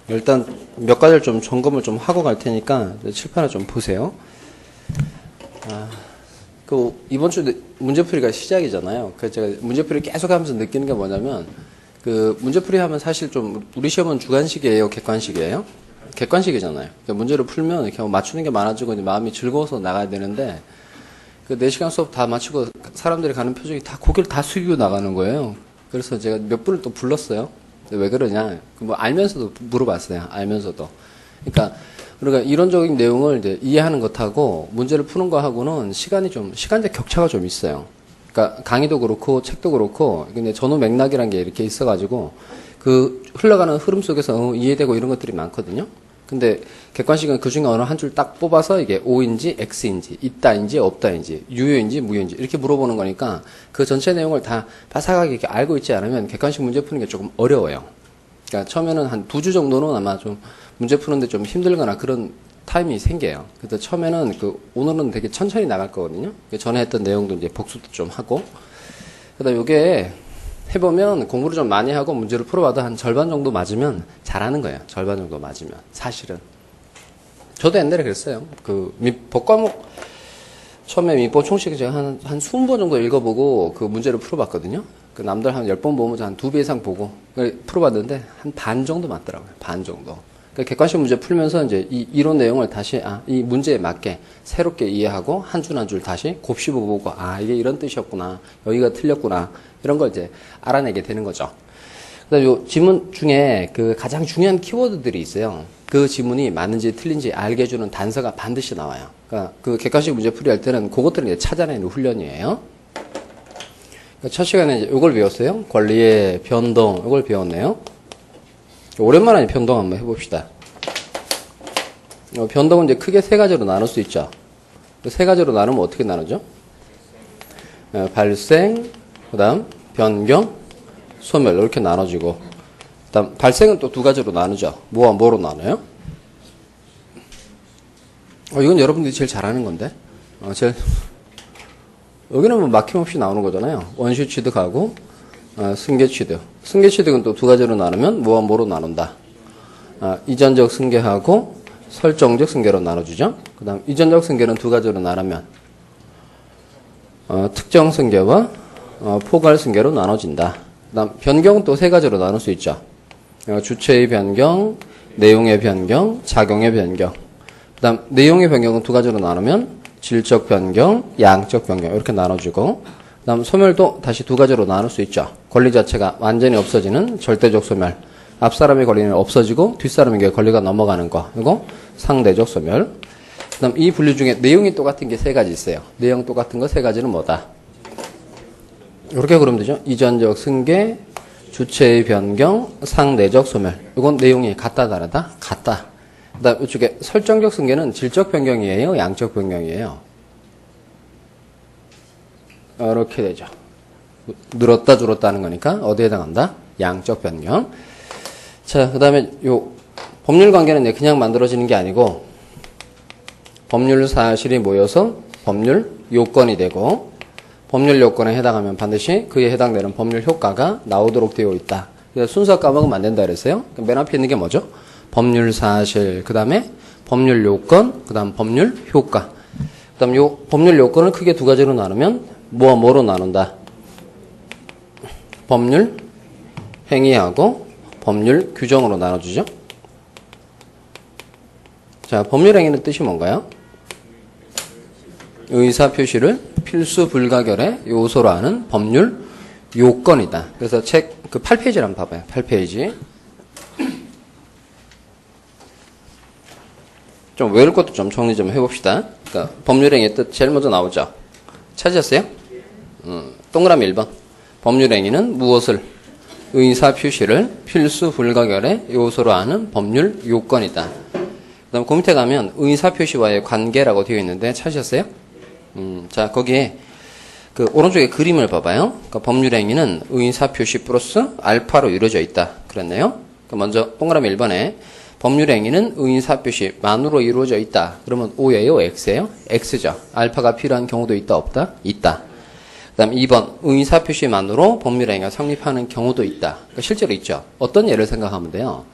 일단 몇 가지를 좀 점검을 좀 하고 갈 테니까 칠판을 좀 보세요. 이번 주 문제풀이가 시작이잖아요. 그래서 제가 문제풀이 계속 하면서 느끼는 게 뭐냐면, 문제풀이 하면 사실 좀, 우리 시험은 주관식이에요? 객관식이에요? 객관식이잖아요. 그러니까 문제를 풀면 이렇게 맞추는 게 많아지고 이제 마음이 즐거워서 나가야 되는데, 4시간 수업 다 마치고 사람들이 가는 표정이 다 고개를 다 숙이고 나가는 거예요. 그래서 제가 몇 분을 또 불렀어요. 왜 그러냐? 알면서도 물어봤어요. 알면서도. 그러니까 이론적인 내용을 이제 이해하는 것하고 문제를 푸는 거하고는 시간적 격차가 좀 있어요. 그러니까 강의도 그렇고 책도 그렇고, 근데 전후 맥락이라는 게 이렇게 있어가지고, 흘러가는 흐름 속에서 이해되고 이런 것들이 많거든요. 근데 객관식은 그 중에 어느 한 줄 딱 뽑아서 이게 O인지 X인지, 있다인지 없다인지, 유효인지 무효인지 이렇게 물어보는 거니까 그 전체 내용을 다 바삭하게 이렇게 알고 있지 않으면 객관식 문제 푸는 게 조금 어려워요. 그러니까 처음에는 한 2주 정도는 아마 좀 문제 푸는데 좀 힘들거나 그런 타임이 생겨요. 그래서 처음에는 오늘은 되게 천천히 나갈 거거든요. 전에 했던 내용도 이제 복습도 좀 하고. 그다음 요게 해보면 공부를 좀 많이 하고 문제를 풀어봐도 한 절반 정도 맞으면 잘하는 거예요. 절반 정도 맞으면. 사실은. 저도 옛날에 그랬어요. 법과목, 처음에 민법 총칙 제가 한 20번 정도 읽어보고 그 문제를 풀어봤거든요. 남들 한 10번 보면 한 2배 이상 보고 풀어봤는데 한 반 정도 맞더라고요. 반 정도. 객관식 문제 풀면서 이제 이 이론 내용을 다시, 이 문제에 맞게 새롭게 이해하고 한 줄 한 줄 다시 곱씹어보고, 이게 이런 뜻이었구나. 여기가 틀렸구나. 이런 걸 이제 알아내게 되는 거죠. 그다음 요 지문 중에 가장 중요한 키워드들이 있어요. 그 지문이 맞는지 틀린지 알게 해주는 단서가 반드시 나와요. 그러니까 객관식 문제 풀이할 때는 그것들을 이제 찾아내는 훈련이에요. 첫 시간에 이제 요걸 배웠어요. 권리의 변동, 요걸 배웠네요. 오랜만에 변동 한번 해봅시다. 변동은 이제 크게 세 가지로 나눌 수 있죠. 세 가지로 나누면 어떻게 나누죠? 발생, 그 다음 변경, 소멸 이렇게 나눠지고, 그 다음 발생은 또 2가지로 나누죠. 뭐와 뭐로 나눠요? 이건 여러분들이 제일 잘하는 건데, 여기는 뭐 막힘없이 나오는 거잖아요. 원시 취득하고 승계 취득. 승계 취득은 또 2가지로 나누면 뭐와 뭐로 나눈다. 이전적 승계하고 설정적 승계로 나눠주죠. 그 다음 이전적 승계는 2가지로 나누면 특정 승계와 포괄 승계로 나눠진다. 그 다음 변경은 또 3가지로 나눌 수 있죠. 주체의 변경, 내용의 변경, 작용의 변경. 그 다음 내용의 변경은 2가지로 나누면 질적 변경, 양적 변경 이렇게 나눠주고, 그 다음 소멸도 다시 2가지로 나눌 수 있죠. 권리 자체가 완전히 없어지는 절대적 소멸, 앞사람의 권리는 없어지고 뒷사람에게 권리가 넘어가는 거, 그리고 상대적 소멸. 그 다음 이 분류 중에 내용이 똑같은 게 3가지 있어요. 내용 똑같은 거 3가지는 뭐다? 이렇게 그러면 되죠. 이전적 승계, 주체의 변경, 상대적 소멸. 이건 내용이 같다 다르다? 같다. 그 다음 이쪽에 설정적 승계는 질적 변경이에요? 양적 변경이에요? 이렇게 되죠. 늘었다 줄었다 하는 거니까 어디에 해당한다? 양적 변경. 자, 그 다음에 요 법률 관계는 그냥 만들어지는 게 아니고 법률 사실이 모여서 법률 요건이 되고, 법률 요건에 해당하면 반드시 그에 해당되는 법률 효과가 나오도록 되어 있다. 그래서 순서 까먹으면 안 된다 그랬어요. 맨 앞에 있는 게 뭐죠? 법률 사실, 그 다음에 법률 요건, 그 다음 법률 효과. 그 다음 요 법률 요건을 크게 2가지로 나누면 뭐와 뭐로 나눈다? 법률 행위하고 법률 규정으로 나눠주죠. 자, 법률 행위는 뜻이 뭔가요? 의사 표시를 필수 불가결의 요소로 하는 법률 요건이다. 그래서 책 8페이지를 한번 봐봐요. 8페이지. 좀 외울 것도 좀 정리 좀 해봅시다. 그러니까 법률행위의 뜻 제일 먼저 나오죠. 찾으셨어요? 동그라미 1번. 법률행위는 무엇을? 의사표시를 필수 불가결의 요소로 하는 법률 요건이다. 그 다음 그 밑에 가면 의사표시와의 관계라고 되어 있는데 찾으셨어요? 자, 거기에 오른쪽에 그림을 봐봐요. 그러니까 법률행위는 의사표시 플러스 알파로 이루어져 있다. 그랬네요. 그러니까 먼저 동그라미 1번에 법률행위는 의사표시만으로 이루어져 있다. 그러면 O예요? X예요? X죠. 알파가 필요한 경우도 있다? 없다? 있다. 그 다음 2번 의사표시만으로 법률행위가 성립하는 경우도 있다. 그러니까 실제로 있죠. 어떤 예를 생각하면 돼요?